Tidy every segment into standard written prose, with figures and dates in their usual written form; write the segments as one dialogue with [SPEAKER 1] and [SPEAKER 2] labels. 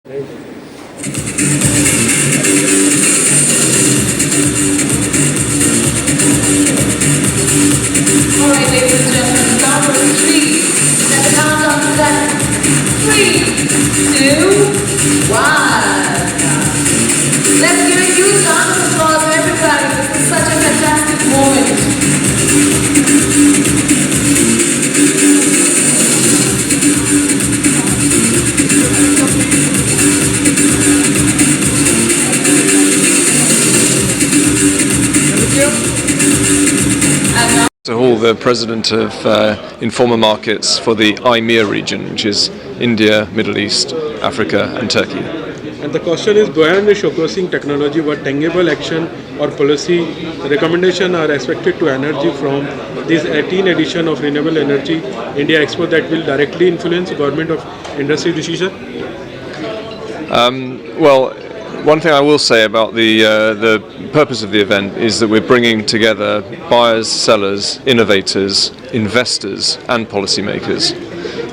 [SPEAKER 1] All right, ladies and gentlemen, start with three. At the count on 7, 3, 2, 1. Let's give a huge round of applause to everybody. This is such a fantastic moment.
[SPEAKER 2] Hall, the president of Informa Markets for the IMEA region, which is India, Middle East, Africa and Turkey.
[SPEAKER 3] And the question is, beyond showcasing technology, what tangible action or policy recommendation are expected to energy from this 18th edition of Renewable Energy India Expo that will directly influence government of industry decision?
[SPEAKER 2] Well, one thing I will say about the purpose of the event is that we're bringing together buyers, sellers, innovators, investors and policymakers.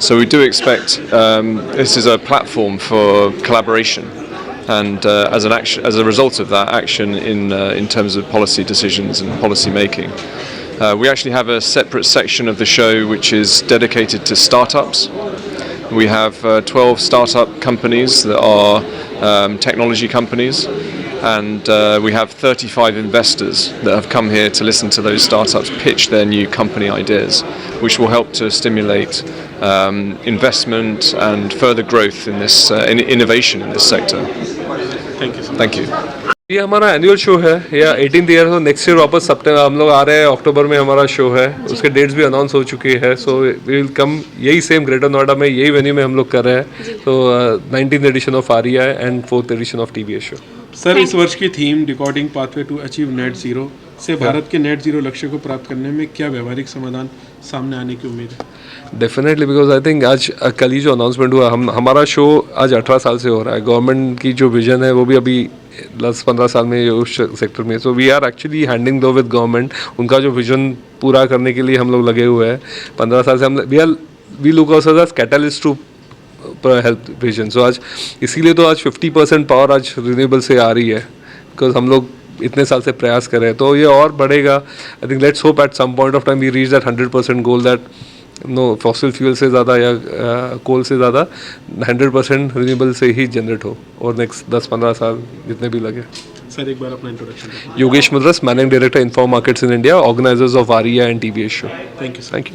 [SPEAKER 2] So we do expect this is a platform for collaboration, and as a result of that action in terms of policy decisions and policy making. We actually have a separate section of the show which is dedicated to startups. We have 12 startup companies that are technology companies, and we have 35 investors that have come here to listen to those startups pitch their new company ideas, which will help to stimulate investment and further growth in this innovation in this sector.
[SPEAKER 3] Thank you, sir.
[SPEAKER 2] Thank you.
[SPEAKER 4] ये हमारा annual show है या 18th year हो, next year वापस सितंबर हम लोग आ रहे हैं, अक्टूबर में हमारा शो है, उसके डेट्स भी अनाउंस हो चुकी है. सो वी विल कम यही सेम ग्रेटर नोएडा में यही वेन्यू में हम लोग कर रहे हैं. तो 19th edition of REI and 4th edition of TBS show.
[SPEAKER 3] Sir, इस वर्ष की theme recording pathway to achieve net zero से भारत के नेट जीरो लक्ष्य को प्राप्त करने में क्या व्यवहारिक समाधान सामने आने की उम्मीद है?
[SPEAKER 4] डेफिनेटली, बिकॉज आई थिंक आज कल ही जो अनाउंसमेंट हुआ, हमारा शो आज 18 साल से हो रहा है. गवर्नमेंट की जो विजन है वो भी अभी 10-15 साल में उस सेक्टर में. So we are actually handing do with government. उनका जो विजन पूरा करने के लिए हम लोग लगे हुए हैं. 15 साल से हम we look also as catalyst to help vision. So आज इसीलिए तो आज 50% पावर आज रिन्यूएबल से आ रही है, बिकॉज हम लोग इतने साल से प्रयास कर रहे हैं. तो ये और बढ़ेगा. I think let's hope at some point of time we reach that 100% goal, that no fossil fuel से ज़्यादा या कोल से ज़्यादा 100% रिन्यूएबल से ही जनरेट हो, और नेक्स्ट 10-15 साल जितने भी लगे.
[SPEAKER 3] सर, एक बार अपना introduction.
[SPEAKER 4] Yogesh Mudras, managing director inform markets in India, organisers of REI and TBS show.
[SPEAKER 3] Thank you.
[SPEAKER 4] Thank you.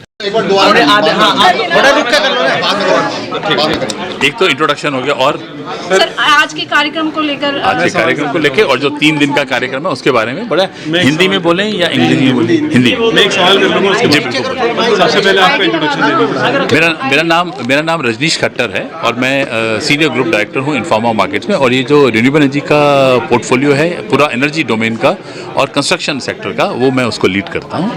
[SPEAKER 5] एक तो इंट्रोडक्शन हो गया, और
[SPEAKER 6] सर आज के कार्यक्रम को लेकर
[SPEAKER 5] और जो 3 दिन का कार्यक्रम है उसके बारे में बड़ा हिंदी में बोलें या इंग्लिश में बोलें? हिंदी.
[SPEAKER 3] मैं एक सवाल कर लूँगा, जी बिल्कुल. सबसे पहले आपका इंट्रोडक्शन देना.
[SPEAKER 5] मेरा नाम रजनीश खट्टर है और मैं सीनियर ग्रुप डायरेक्टर हूँ इन्फॉर्मा मार्केट्स में. और ये जो रिन्यूएबल एनर्जी का पोर्टफोलियो है पूरा एनर्जी डोमेन का और कंस्ट्रक्शन सेक्टर का, वो मैं उसको लीड करता हूँ.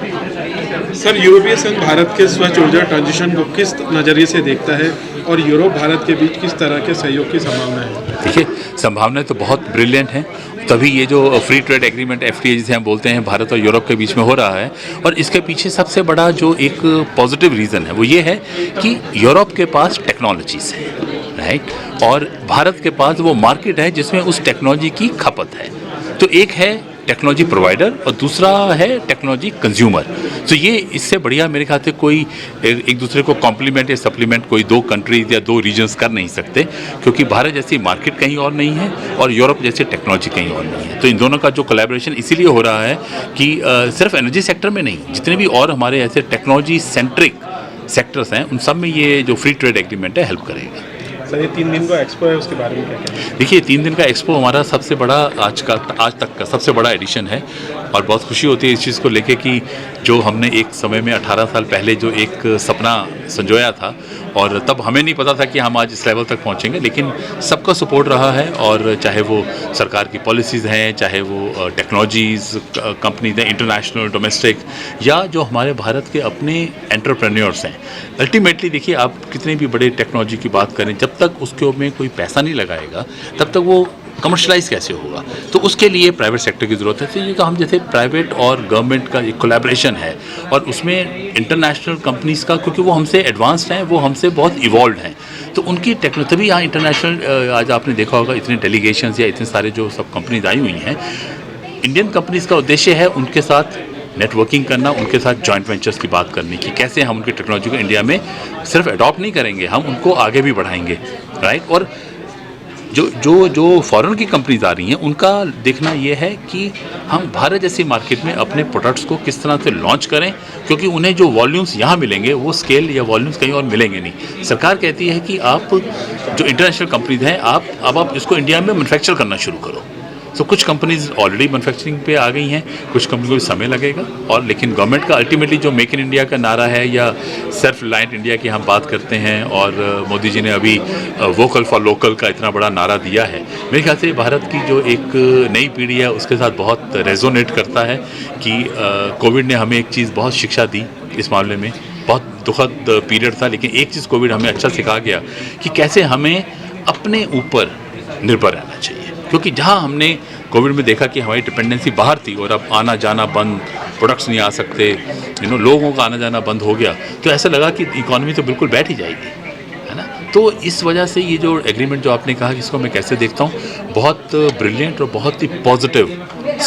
[SPEAKER 3] सर, यूरोपीय संघ भारत के स्वच्छ ऊर्जा ट्रांजिशन को किस नज़रिए से देखता है और यूरोप भारत के बीच किस तरह के सहयोग की संभावना है?
[SPEAKER 5] देखिए, संभावनाएं तो बहुत ब्रिलियंट हैं. तभी ये जो फ्री ट्रेड एग्रीमेंट FTA जिसे हम बोलते हैं भारत और यूरोप के बीच में हो रहा है. और इसके पीछे सबसे बड़ा जो एक पॉजिटिव रीज़न है वो ये है कि यूरोप के पास टेक्नोलॉजीज़ है, राइट, और भारत के पास वो मार्केट है जिसमें उस टेक्नोलॉजी की खपत है. तो एक है टेक्नोलॉजी प्रोवाइडर और दूसरा है टेक्नोलॉजी कंज्यूमर. तो ये इससे बढ़िया मेरे ख्याल से कोई एक दूसरे को कॉम्प्लीमेंट या सप्लीमेंट कोई 2 कंट्रीज या 2 रीजन्स कर नहीं सकते, क्योंकि भारत जैसी मार्केट कहीं और नहीं है और यूरोप जैसी टेक्नोलॉजी कहीं और नहीं है. तो इन दोनों का जो कोलैबोरेशन इसीलिए हो रहा है कि सिर्फ एनर्जी सेक्टर में नहीं, जितने भी और हमारे ऐसे टेक्नोलॉजी सेंट्रिक सेक्टर्स हैं उन सब में ये जो फ्री ट्रेड एग्रीमेंट है हेल्प करेगा.
[SPEAKER 3] सर, ये 3 दिन का एक्सपो है, उसके बारे में क्या कहना है?
[SPEAKER 5] देखिए, 3 दिन का एक्सपो हमारा सबसे बड़ा आज तक का सबसे बड़ा एडिशन है. और बहुत खुशी होती है इस चीज़ को लेके कि जो हमने एक समय में 18 साल पहले जो एक सपना संजोया था, और तब हमें नहीं पता था कि हम आज इस लेवल तक पहुंचेंगे, लेकिन सबका सपोर्ट रहा है. और चाहे वो सरकार की पॉलिसीज़ हैं, चाहे वो टेक्नोलॉजीज़ कंपनीज हैं, इंटरनेशनल, डोमेस्टिक, या जो हमारे भारत के अपने एंटरप्रेन्योर्स हैं. अल्टीमेटली देखिए, आप कितने भी बड़े टेक्नोलॉजी की बात करें, जब तक उसके में कोई पैसा नहीं लगाएगा तब तक वो कमर्शलाइज कैसे होगा? तो उसके लिए प्राइवेट सेक्टर की ज़रूरत है. तो ये हम जैसे प्राइवेट और गवर्नमेंट का एक कोलैबोरेशन है, और उसमें इंटरनेशनल कंपनीज़ का, क्योंकि वो हमसे एडवांस्ड हैं, वो हमसे बहुत इवॉल्व हैं. तो उनकी टेक्नोलॉजी तभी यहाँ इंटरनेशनल आज आपने देखा होगा इतने डेलीगेशंस या इतने सारे जो सब कंपनीज आई हुई हैं। इंडियन कंपनीज का उद्देश्य है उनके साथ नेटवर्किंग करना, उनके साथ जॉइंट वेंचर्स की बात करनी कि कैसे हम उनकी टेक्नोलॉजी को इंडिया में सिर्फ अडॉप्ट नहीं करेंगे, हम उनको आगे भी बढ़ाएंगे, राइट। और जो फॉरेन की कंपनीज आ रही हैं उनका देखना ये है कि हम भारत जैसी मार्केट में अपने प्रोडक्ट्स को किस तरह से लॉन्च करें, क्योंकि उन्हें जो वॉल्यूम्स यहाँ मिलेंगे वो स्केल या वॉल्यूम्स कहीं और मिलेंगे नहीं। सरकार कहती है कि आप जो इंटरनेशनल कंपनीज हैं आप इसको इंडिया में मैन्युफैक्चर करना शुरू करो। तो कुछ कंपनीज ऑलरेडी मैन्युफैक्चरिंग पे आ गई हैं, कुछ कंपनी को समय लगेगा। और लेकिन गवर्नमेंट का अल्टीमेटली जो मेक इन इंडिया का नारा है या सेल्फ रिलायंट इंडिया की हम बात करते हैं, और मोदी जी ने अभी वोकल फॉर लोकल का इतना बड़ा नारा दिया है, मेरे ख्याल से भारत की जो एक नई पीढ़ी है उसके साथ बहुत रेजोनेट करता है कि कोविड ने हमें एक चीज़ बहुत शिक्षा दी इस मामले में। बहुत दुखद पीरियड था, लेकिन एक चीज़ कोविड हमें अच्छा सिखा गया कि कैसे हमें अपने ऊपर निर्भर रहना चाहिए। क्योंकि जहाँ हमने कोविड में देखा कि हमारी डिपेंडेंसी बाहर थी और अब आना जाना बंद, प्रोडक्ट्स नहीं आ सकते, लोगों का आना जाना बंद हो गया, तो ऐसा लगा कि इकॉनमी तो बिल्कुल बैठ ही जाएगी, है ना। तो इस वजह से ये जो एग्रीमेंट जो आपने कहा कि इसको मैं कैसे देखता हूँ, बहुत ब्रिलियंट और बहुत ही पॉजिटिव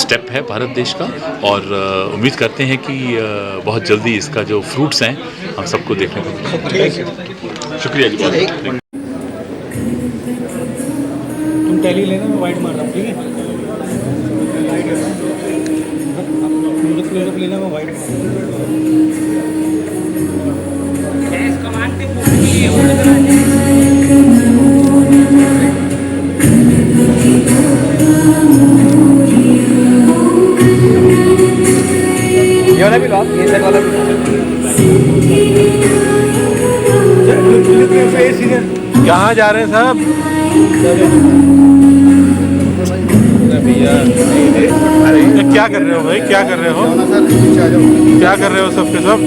[SPEAKER 5] स्टेप है भारत देश का। और उम्मीद करते हैं कि बहुत जल्दी इसका जो फ्रूट्स हैं हम सबको देखने को मिलेंगे। शुक्रिया जी बहुत।
[SPEAKER 7] तुम टैली लेना, मैं वाइट मार रहा हूँ, ठीक है। मुझे क्लोजअप लेना, मैं वाइट ये वाला भी लो आप, ये वाला भी कहाँ जा रहे हैं साहब? क्या कर रहे हो भाई, क्या कर रहे हो, क्या कर रहे हो सबके सब?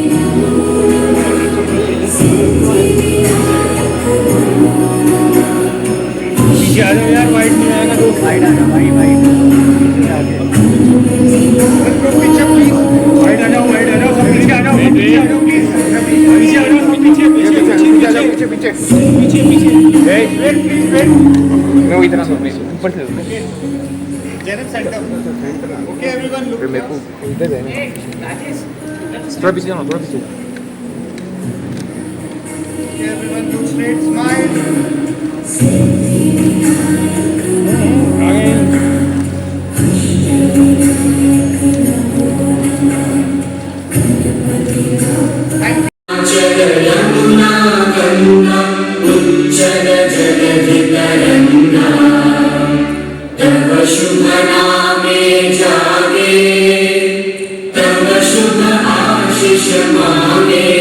[SPEAKER 7] पीछे आ जाओ यार, वाइट नहीं आएगा तो वाइट आ जाओ, वाइट पीछे प्लीज, वाइट आ जाओ, वाइट आ जाओ, सब पीछे आ जाओ, पीछे आ जाओ प्लीज, पीछे आ जाओ, सब पीछे पीछे पीछे पीछे पीछे पीछे वेट प्लीज वेट, मैं इतना सब प्लीज ऊपर से general centre. Okay everyone look, मेरे को इधर है, थोड़ा पीछे जाओ, थोड़ा पीछे। Everyone look straight, smile.
[SPEAKER 1] शुभ नामे जागे, तब शुभ आशीष मांगे,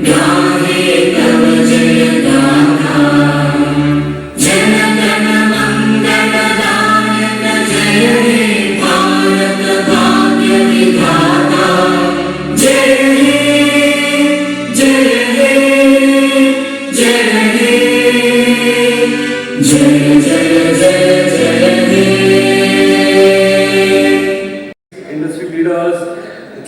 [SPEAKER 1] गाहे तब जय गाथा, जन गण मंगल दायक, जय हे भारत भाग्य विधाता, जय हे जय हे जय हे जय जय जय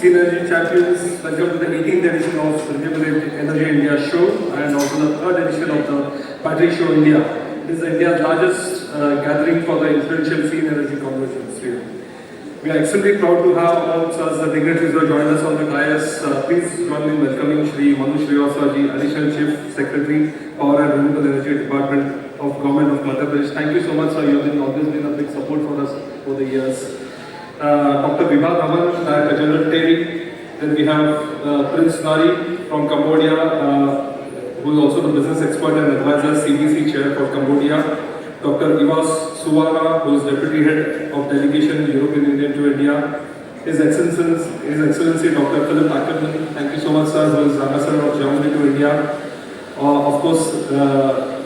[SPEAKER 8] Clean Energy Champions, welcome to the 18th edition of Renewable Energy India Show and also the 3rd edition of the Battery Show India. This is India's largest gathering for the influential clean energy convergence here. We are extremely proud to have amongst us the dignitaries who have joined us on the dais. Please join me in welcoming Shri Manu Srivasaji, Additional Chief Secretary, Power and Renewable Energy Department of Government of Madhya Pradesh. Thank you so much, sir. You have always been a big support for us over the years. Dr. Vibha Dhawan, Director General TERI. Then we have Prince Nari from Cambodia, who is also the business expert and advisor, CBC Chair for Cambodia. Dr. Ivas Suwara, who is Deputy Head of Delegation European Union to India. His Excellency Dr. Philip Ackerman, thank you so much, sir, who is Ambassador of Germany to India. Of course,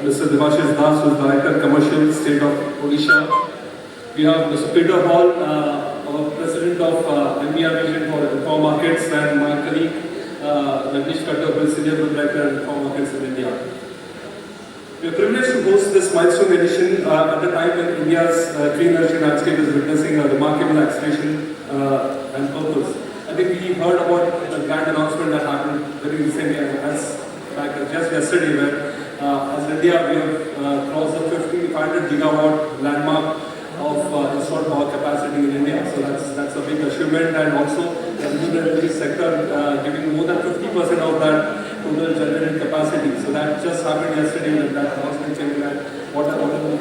[SPEAKER 8] Mr. Devashish Das, who is Director Commercial, State of Odisha. We have Mr. Peter Hall, our President of MBR Vision for Inform Markets, and my colleague Rajnish Katta, who is Senior Group Director of Inform Markets in India. We are privileged to host this milestone edition at the time when India's clean energy landscape is witnessing a remarkable acceleration and purpose. I think we heard about the grand announcement that happened very recently, as just yesterday, where As India, we have crossed the 500 gigawatt landmark of installed power capacity in India. So that's a big achievement, and also the renewable energy sector giving more than 50% of that total generated capacity. So that just happened yesterday with that announcement saying that what a moment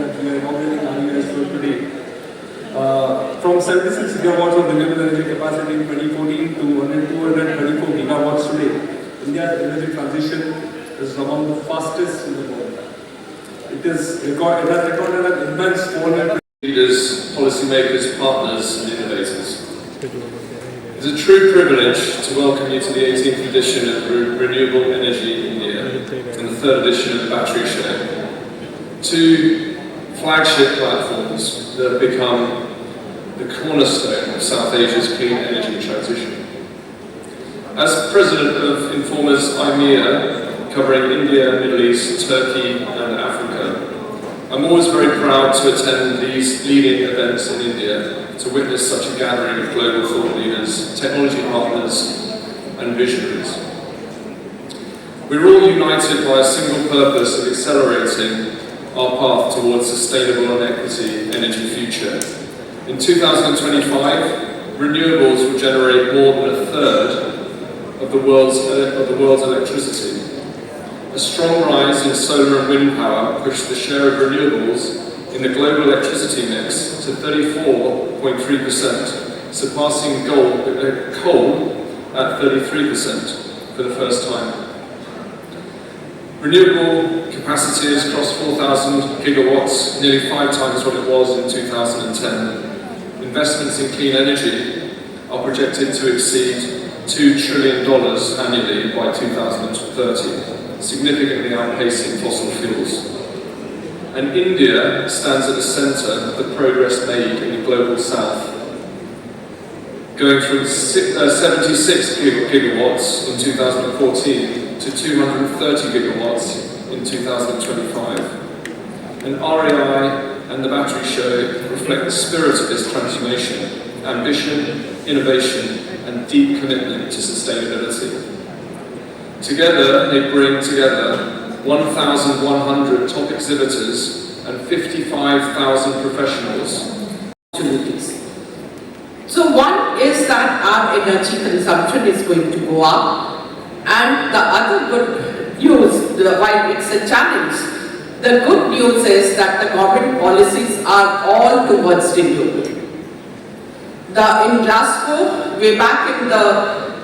[SPEAKER 8] that we are inaugurating RES today. From 76 gigawatts of renewable energy capacity in 2014 to 234 gigawatts today, India's energy transition is among the fastest in the world. It has recorded an immense 400
[SPEAKER 2] leaders, policymakers, partners and innovators. It's a true privilege to welcome you to the 18th edition of Renewable Energy India and the 3rd edition of the Battery Show. Two flagship platforms that have become the cornerstone of South Asia's clean energy transition. As President of Informers IMEA, covering India, Middle East, Turkey and Africa, I'm always very proud to attend these leading events in India to witness such a gathering of global thought leaders, technology partners and visionaries. We're all united by a single purpose of accelerating our path towards sustainable and equity energy future. In 2025, renewables will generate more than a third of the world's electricity. A strong rise in solar and wind power pushed the share of renewables in the global electricity mix to 34.3%, surpassing coal at 33% for the first time. Renewable capacity has crossed 4,000 gigawatts, nearly 5 times what it was in 2010. Investments in clean energy are projected to exceed $2 trillion annually by 2030, significantly outpacing fossil fuels. And India stands at the centre of the progress made in the global south, going from 76 gigawatts in 2014 to 230 gigawatts in 2025. And REI and the Battery Show reflect the spirit of this transformation, ambition, innovation and deep commitment to sustainability. Together, they bring together 1,100 top exhibitors and 55,000 professionals.
[SPEAKER 1] So one is that our energy consumption is going to go up, and the other good news, while it's a challenge, the good news is that the government policies are all towards renewable. In Glasgow, way back in the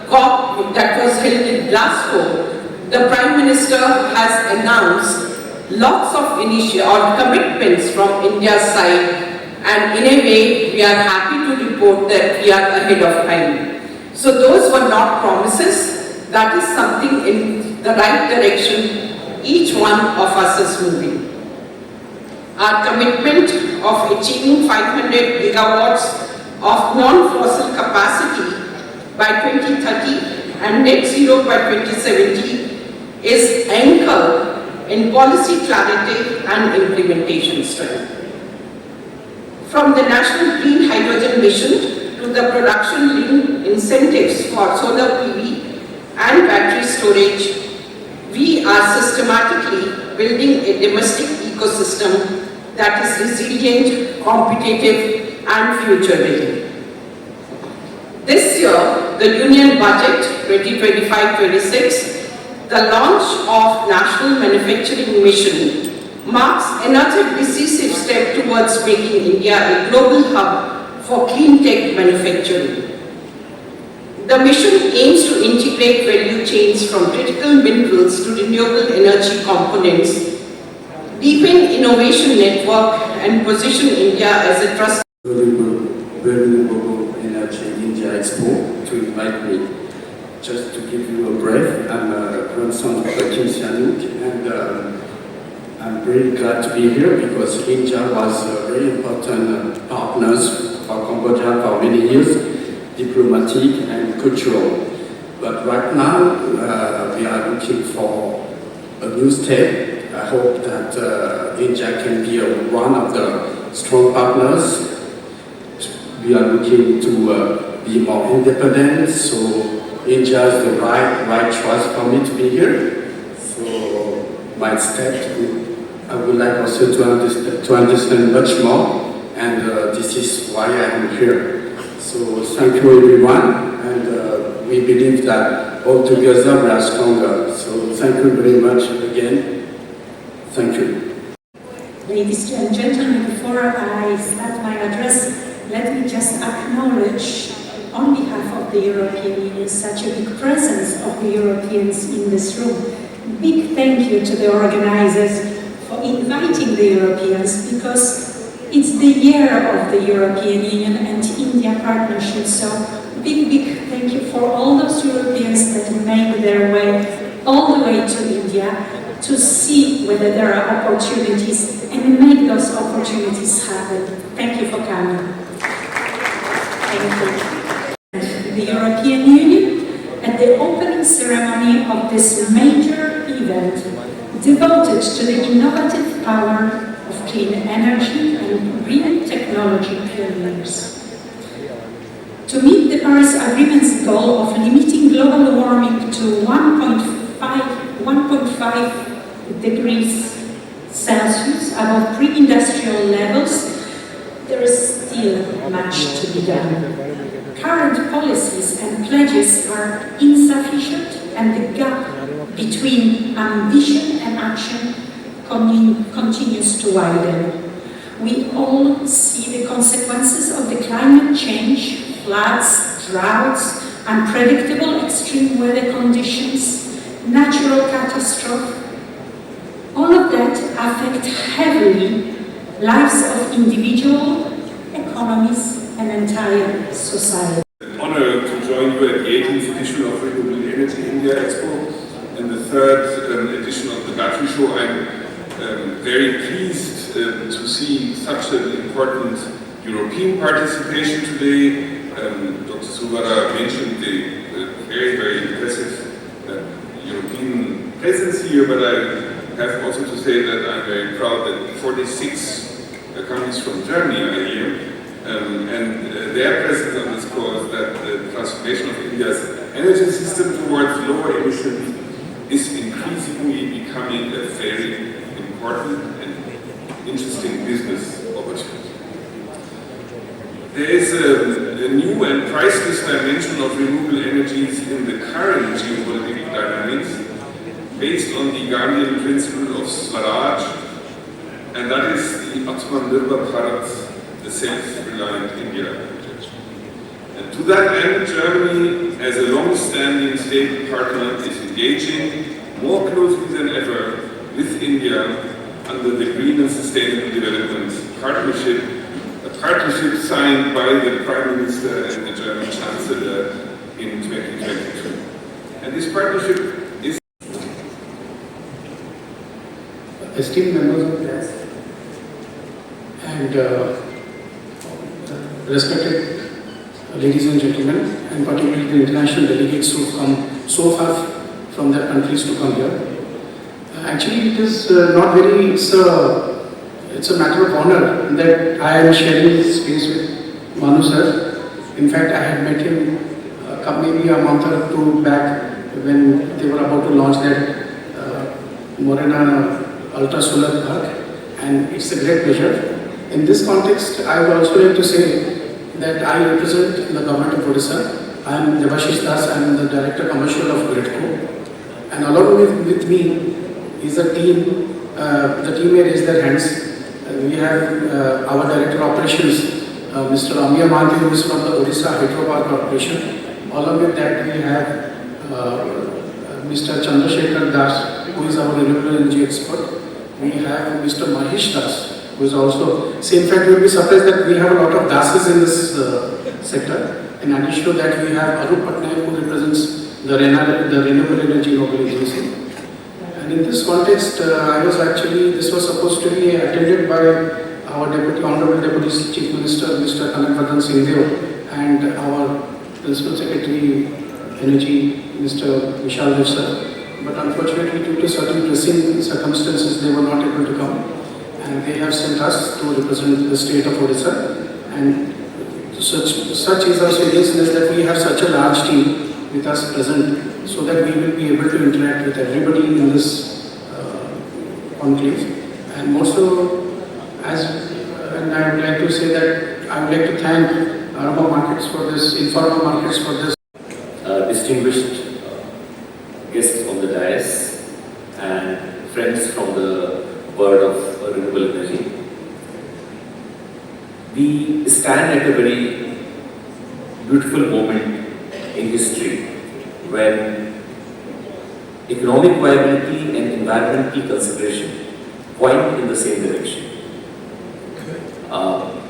[SPEAKER 1] COP that was held in Glasgow, the Prime Minister has announced lots of commitments from India's side, and in a way we are happy to report that we are ahead of time. So those were not promises, that is something in the right direction each one of us is moving. Our commitment of achieving 500 gigawatts of non-fossil capacity by 2030 and net zero by 2070 is anchored in policy clarity and implementation strength. From the National Green Hydrogen Mission to the production-linked incentives for solar PV and battery storage, we are systematically building a domestic ecosystem that is resilient, competitive and future-ready. This year, the Union Budget 2025-26, the launch of National Manufacturing Mission marks another decisive step towards making India a global hub for clean tech manufacturing. The mission aims to integrate value chains from critical minerals to renewable energy components, deepen innovation network and position India as a trusted
[SPEAKER 9] renewable energy India Expo to invite me. Just to give you a brief, I'm a grandson of King Sihanouk, and I'm very glad to be here because India was a very important partners for Cambodia for many years, diplomatic and cultural. But right now, we are looking for a new step. I hope that India can be one of the strong partners. We are looking to be more independent, so India is the right choice for me to be here. So my step. I would like also to understand much more, and this is why I am here. So thank you everyone, and we believe that all together we are stronger. So thank you very much again. Thank you.
[SPEAKER 10] Ladies and gentlemen, before I start my address, let me just acknowledge on behalf of the European Union such a big presence of the Europeans in this room. Big thank you to the organizers for inviting the Europeans, because it's the year of the European Union and India partnership. So big thank you for all those Europeans that made their way all the way to India to see whether there are opportunities and make those opportunities happen. Thank you for coming. Thank you. The European Union, at the opening ceremony of this major event devoted to the innovative power of clean energy and green technology pioneers. To meet the Paris Agreement's goal of limiting global warming to 1.5 degrees Celsius above pre-industrial levels, there is still much to be done. Current policies and pledges are insufficient, and the gap between ambition and action continues to widen. We all see the consequences of the climate change: floods, droughts, unpredictable extreme weather conditions, natural catastrophe. All of that affect heavily lives of individuals, economies, and entire society.
[SPEAKER 11] Honor to join you at the 18th edition of Renewable Energy India Expo and the third edition of the Battery Show. I'm very pleased to see such an important European participation today. Dr. Suvara mentioned the very impressive European presence here, but I have also to say that I'm very proud that 46 countries from Germany are here, and their presence on this cause that the transformation of India's energy system towards lower emissions is increasingly becoming a very important and interesting business opportunity. There is a new and priceless dimension of renewable energies in the current geopolitical dynamics, based on the Gandhian principle of Swaraj, and that is the Atmanirbhar Bharat, the self-reliant India. And to that end, Germany, as a long-standing stable partner, is engaging more closely than ever with India under the Green and Sustainable Development Partnership, a partnership signed by the Prime Minister and the German Chancellor in 2022. And this partnership is
[SPEAKER 12] esteemed members of the press and respected ladies and gentlemen, and particularly the international delegates who have come so far from their countries to come here. Actually, it is not very, it's a matter of honor that I am sharing this space with Manu sir. In fact, I had met him maybe a month or two back when they were about to launch that Morena Ultra Solar Park, and it's a great pleasure. In this context, I would also like to say that I represent the government of Odisha. I am Devashish Das, I am the Director Commercial of Gridco, and along with me is a team. The team may raise their hands. We have our Director Operations, Mr. Amya Manthi, who is from the Odisha Hydro Power Corporation. Along with that, we have Mr. Chandrasekhar Das, who is our renewable energy expert. We have Mr. Mahesh Das, who is also, so in fact you will be surprised that we have a lot of Dases in this sector. In addition to that, we have Arup Patnaik, who represents the Renewable Energy Global Agency. And in this context, this was supposed to be attended by our Honorable Deputy Chief Minister, Mr. Kanakvardhan Singhdeo, and our Principal Secretary Energy, Mr. Vishal Dev sir. But unfortunately, due to certain pressing circumstances, they were not able to come, and they have sent us to represent the state of Odisha. And such is our seriousness that we have such a large team with us present, so that we will be able to interact with everybody in this conclave. And also, and I would like to say that I would like to thank Aroma Markets for this, Informa Markets for this.
[SPEAKER 9] Distinguished guests on the dais and friends from the world of renewable energy. We stand at a very beautiful moment in history when economic viability and environmental consideration point in the same direction.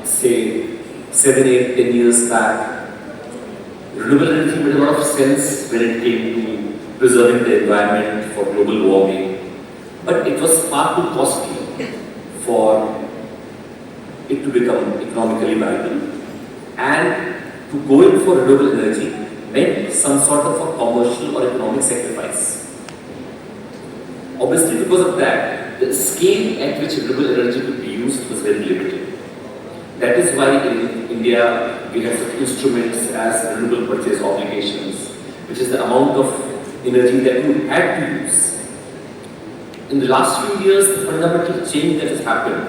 [SPEAKER 9] Say 7, 8, 10 years back, renewable energy made a lot of sense when it came to preserving the environment for global warming, but it was far too costly for it to become economically viable, and to go in for renewable energy meant some sort of a commercial or economic sacrifice. Obviously, because of that, the scale at which renewable energy could be used was very limited. That is why in India we have such instruments as renewable purchase obligations, which is the amount of energy that you had to use. In the last few years, the fundamental change that has happened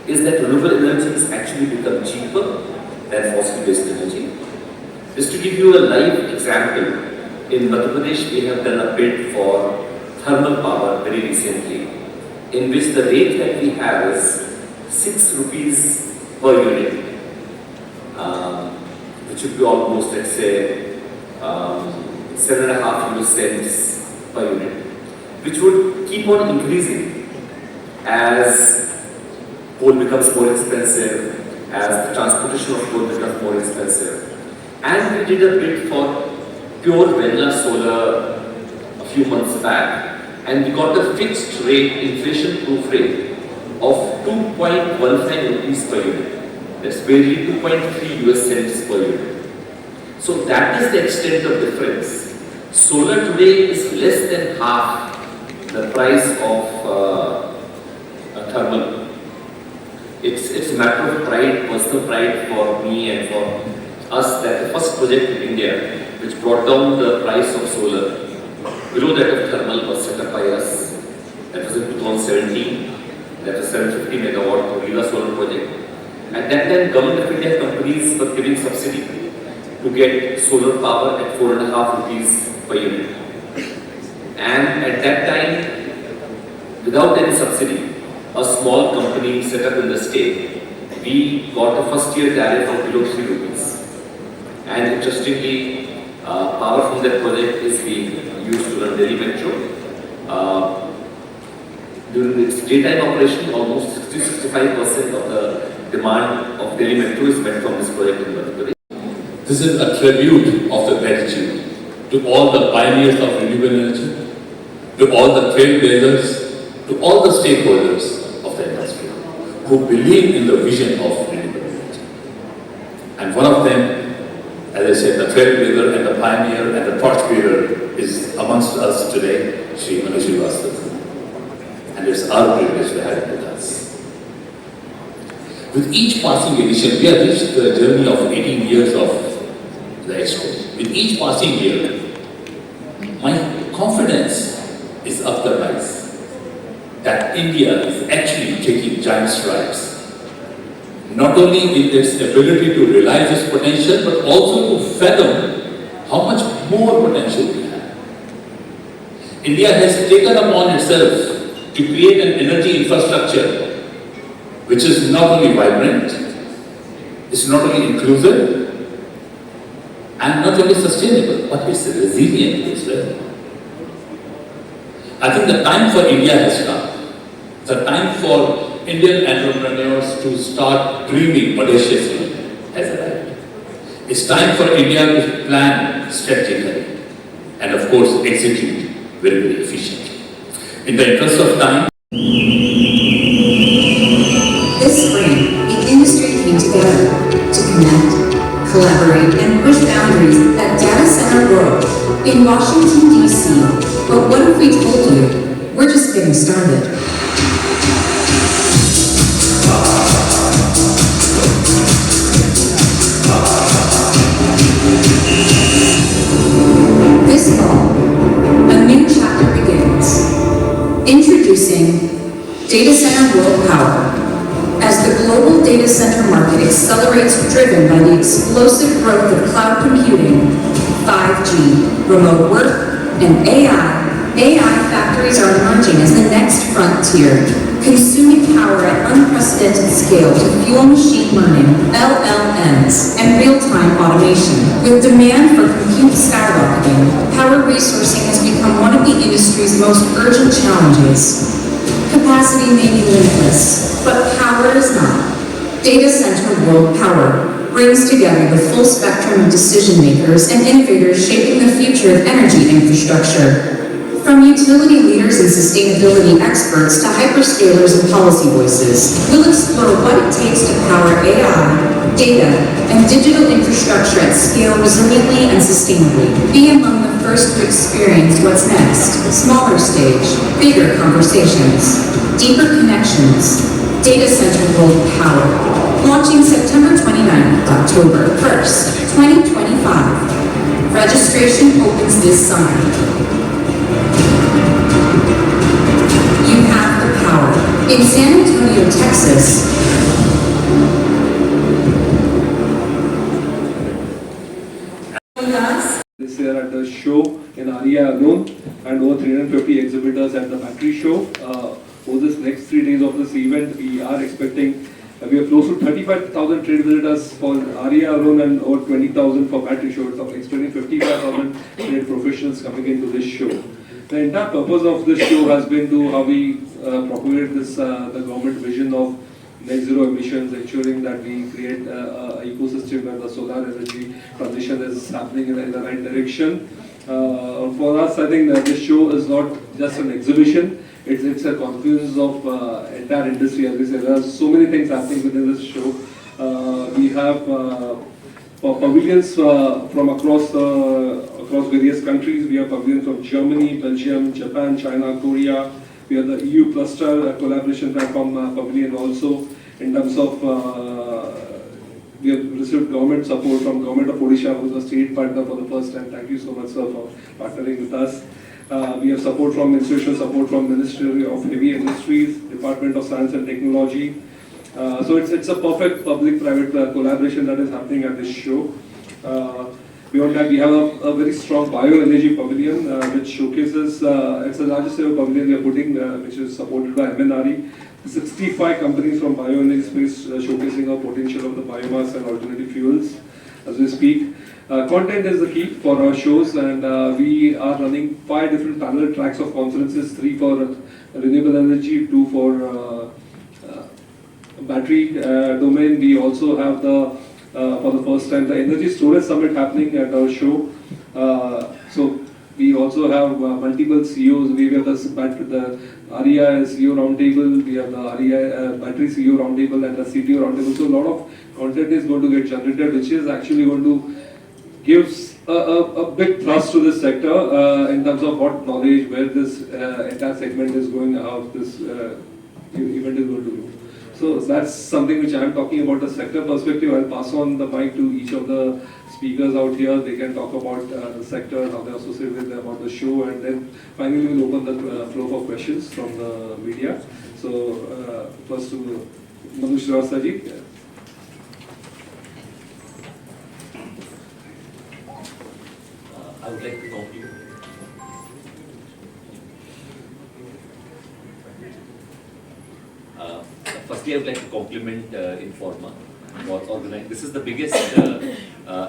[SPEAKER 9] is that renewable energy has actually become cheaper than fossil-based energy. Just to give you a live example, in Madhya Pradesh we have done a bid for thermal power very recently, in which the rate that we have is 6 rupees per unit, which would be almost, let's say, 7.5 US cents per unit, which would keep on increasing as coal becomes more expensive, as the transportation of coal becomes more expensive. And we did a bid for pure vanilla solar a few months back, and we got a fixed rate, inflation-proof rate of 2.15 rupees per unit. That's barely 2.3 US cents per unit. So that is the extent of difference. Solar today is less than half the price of thermal. It's a matter of pride, personal pride for me and for us, that the first project in India which brought down the price of solar below that of thermal was set up by us. That was in 2017. That was 750 megawatt Orilla solar project. At that time, Government of India companies were giving subsidy to get solar power at 4.5 rupees per unit. And at that time, without any subsidy, a small company set up in the state, we got a first year tariff of below 3 rupees. And interestingly, power from that project is being used to run Delhi Metro. During its daytime operation, almost 60-65% of the demand of Delhi Metro is met from this project in Madhya Pradesh.
[SPEAKER 5] This is a tribute of the gratitude to all the pioneers of renewable energy, to all the trailblazers, to all the stakeholders of the industry who believe in the vision of renewable energy. And one of them, as I said, the trailblazer and the pioneer and the torchbearer is amongst us today, Sri Manish Srivastava. And it's our privilege to have him with us. With each passing edition, we have reached the journey of 18 years of the expo. With each passing year, my confidence is up the rise that India is actually taking giant strides, not only in its ability to realize its potential, but also to fathom how much more potential we have. India has taken upon itself to create an energy infrastructure which is not only vibrant, it's not only inclusive, and not only sustainable, but it's resilient as well. I think the time for India has come. The time for Indian entrepreneurs to start dreaming audaciously has arrived. It's time for India to plan strategically and of course execute very, very efficiently. In the interest of time,
[SPEAKER 13] this spring, the industry came together to connect, collaborate, and push boundaries at Data Center World in Washington, D.C. But what if we told you, we're just getting started? This fall, a new chapter begins. Introducing Data Center World Power. As the global data center market accelerates, driven by the explosive growth of cloud computing, 5G, remote work, and AI factories are emerging as the next frontier, consuming power at unprecedented scale to fuel machine learning, LLMs, and real-time automation. With demand for compute skyrocketing, power resourcing has become one of the industry's most urgent challenges. Capacity may be limitless, but power is not. Data Center World Power brings together the full spectrum of decision makers and innovators shaping the future of energy infrastructure. From utility leaders and sustainability experts to hyperscalers and policy voices, we'll explore what it takes to power AI, data, and digital infrastructure at scale resiliently and sustainably. Be among the first to experience what's next. Smaller stage, bigger conversations, deeper connections. Data Center World Power. Launching September 29th, October 1st, 2025. Registration opens this summer. You have the power. In San Antonio, Texas.
[SPEAKER 4] This year at the show in Aria alone, and over 350 exhibitors at the battery show. Over this next 3 days of this event, we are expecting, we have close to 35,000 trade visitors for Aria alone and over 20,000 for battery show. So expecting 55,000 trade professionals coming into this show. The entire purpose of this show has been to how we propagate this, the government vision of net zero emissions, ensuring that we create an ecosystem where the solar energy transition is happening in the right direction. For us, I think that this show is not just an exhibition, it's a confluence of entire industry. As we said, there are so many things happening within this show. We have pavilions from across various countries. We have pavilions from Germany, Belgium, Japan, China, Korea. We have the EU cluster collaboration platform pavilion also. In terms of, we have received government support from Government of Odisha, who is a state partner for the first time. Thank you so much, sir, for partnering with us. We have support from institutional support from Ministry of Heavy Industries, Department of Science and Technology. So it's a perfect public-private collaboration that is happening at this show. Beyond that, we have a very strong bioenergy pavilion, which showcases, it's the largest ever pavilion we are putting, which is supported by MNRE. 65 companies from bioenergy space showcasing our potential of the biomass and alternative fuels as we speak. Content is the key for our shows, and we are running 5 different parallel tracks of conferences, 3 for renewable energy, 2 for battery domain. We also have for the first time, the Energy Storage Summit happening at our show. So we also have multiple CEOs. We have the REI CEO Roundtable, we have the REI Battery CEO Roundtable and the CTO Roundtable. So a lot of content is going to get generated, which is actually going to give a big thrust to this sector in terms of what knowledge, where this entire segment is going, how this event is going to go. So that's something which I am talking about the sector perspective. I'll pass on the mic to each of the speakers out here. They can talk about the sector, how they are associated with about the show, and then finally we'll open the floor for questions from the media. So first to Manu Srivastava ji.
[SPEAKER 14] I would like to compliment. Firstly, I would like to compliment Informa for organizing. This is the biggest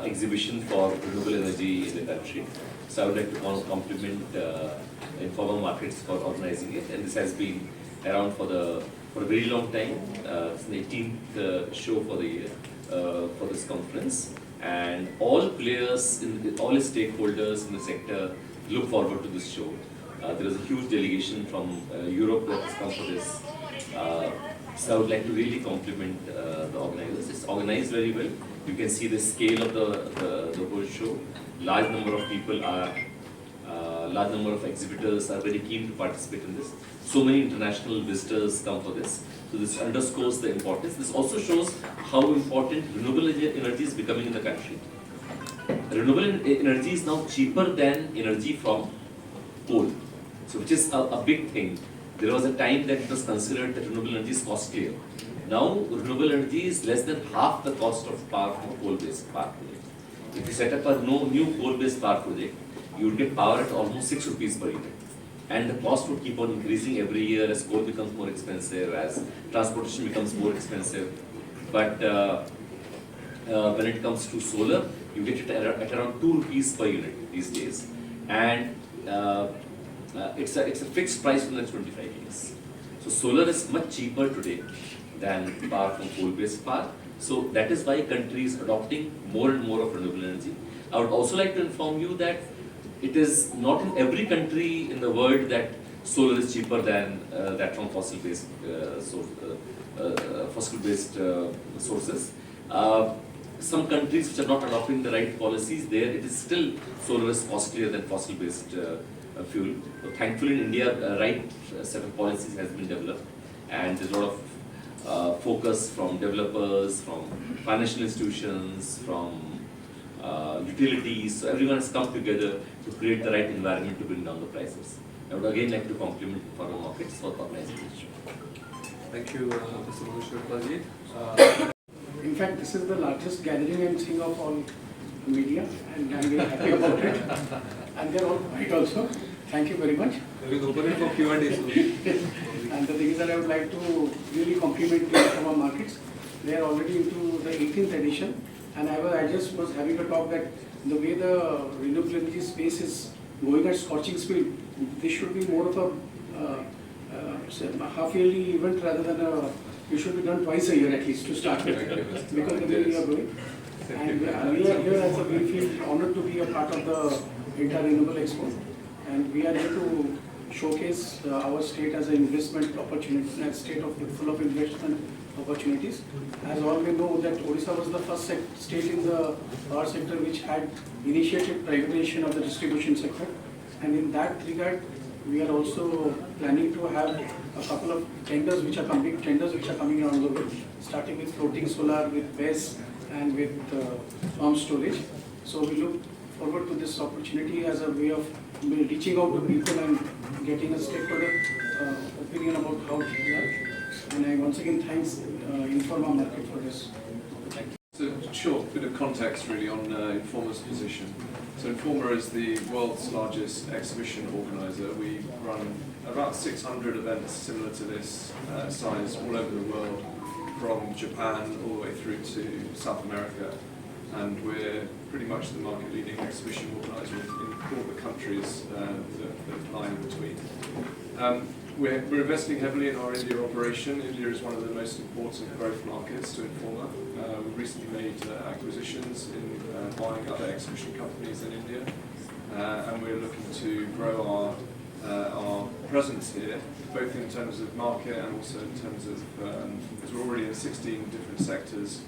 [SPEAKER 14] exhibition for renewable energy in the country. So I would like to compliment Informa Markets for organizing it. And this has been around for a very long time. It's the 18th show for the year for this conference. And all players, all stakeholders in the sector look forward to this show. There is a huge delegation from Europe that has come for this. So I would like to really compliment the organizers. It's organized very well. You can see the scale of the whole show. Large number of people are, large number of exhibitors are very keen to participate in this. So many international visitors come for this. So this underscores the importance. This also shows how important renewable energy is becoming in the country. Renewable energy is now cheaper than energy from coal, so which is a big thing. There was a time that it was considered that renewable energy is costlier. Now, renewable energy is less than half the cost of power from a coal-based power project. If you set up a new coal-based power project, you would get power at almost 6 rupees per unit. And the cost would keep on increasing every year as coal becomes more expensive, as transportation becomes more expensive. But when it comes to solar, you get it at around 2 rupees per unit these days. And it's a fixed price for the next 25 years. So solar is much cheaper today than power from coal-based power. So that is why countries adopting more and more of renewable energy. I would also like to inform you that it is not in every country in the world that solar is cheaper than that from fossil-based sources. Some countries which are not adopting the right policies, there it is still solar is costlier than fossil-based fuel. So thankfully in India, the right set of policies has been developed, and there's a lot of focus from developers, from financial institutions, from utilities. So everyone has come together to create the right environment to bring down the prices. I would again like to compliment foreign markets for organizing this show.
[SPEAKER 4] Thank you, Mr. Manoj.
[SPEAKER 12] In fact, this is the largest gathering I'm seeing of all media, and I'm very happy about it. And they're all quiet also. Thank you very much.
[SPEAKER 4] We'll open it for Q&A soon.
[SPEAKER 12] And the thing is that I would like to really compliment the Alpha markets. They are already into the 18th edition, and I just was having a talk that the way the renewable energy space is going at scorching speed, this should be more of a half-yearly event rather than it should be done twice a year at least to start with, because the way we are going. And we are here as a, we feel honored to be a part of the entire renewable expo, and we are here to showcase our state as an investment opportunity, a state full of investment opportunities. As all we know that Odisha was the first state in the power sector which had initiated privatization of the distribution sector, and in that regard we are also planning to have a couple of tenders which are coming around the world, starting with floating solar, with BESS and with pump storage. So we look forward to this opportunity as a way of reaching out to people and getting a stakeholder opinion about how things are. And I once again thanks Informa Market for this. Thank you.
[SPEAKER 2] So, short bit of context really on Informa's position. So Informa is the world's largest exhibition organizer. We run about 600 events similar to this size all over the world, from Japan all the way through to South America. And we're pretty much the market leading exhibition organizer in all the countries that lie in between. We're investing heavily in our India operation. India is one of the most important growth markets to Informa. We recently made acquisitions in buying other exhibition companies in India, and we're looking to grow our presence here, both in terms of market and also in terms of, because we're already in 16 different sectors,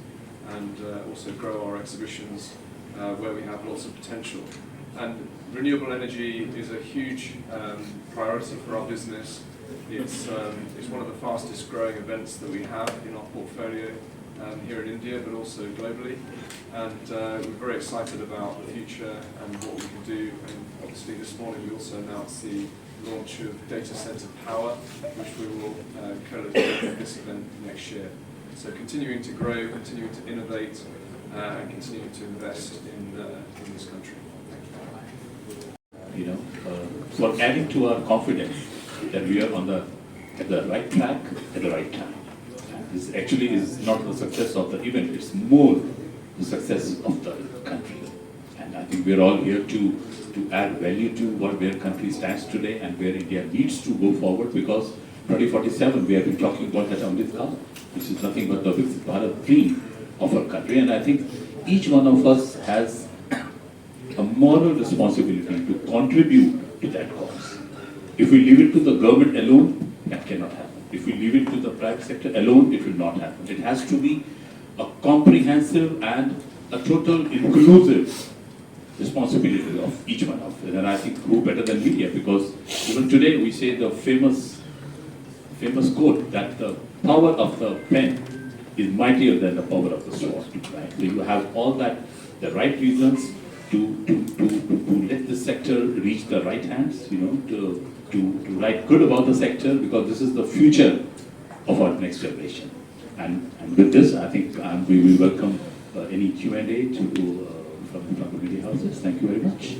[SPEAKER 2] and also grow our exhibitions where we have lots of potential. And renewable energy is a huge priority for our business. It's one of the fastest growing events that we have in our portfolio here in India, but also globally. And we're very excited about the future and what we can do. And obviously this morning we also announced the launch of data center power, which we will co-locate at this event next year. So continuing to grow, continuing to innovate, and continuing to invest in this country.
[SPEAKER 5] You know, for adding to our confidence that we are at the right track at the right time. This actually is not the success of the event; it's more the success of the country. And I think we're all here to add value to where country stands today and where India needs to go forward, because 2047 we have been talking about that Amrit Kaal, which is nothing but the Viksit Bharat dream of our country. And I think each one of us has a moral responsibility to contribute to that cause. If we leave it to the government alone, that cannot happen. If we leave it to the private sector alone, it will not happen. It has to be a comprehensive and a total inclusive responsibility of each one of us. And I think who better than media, because even today we say the famous quote that the power of the pen is mightier than the power of the sword. Right? So you have all that, the right reasons to let this
[SPEAKER 15] sector reach the right hands, to write good about the sector, because this is the future of our next generation. And with this, I think we will welcome any Q&A from the media houses. Thank you very much.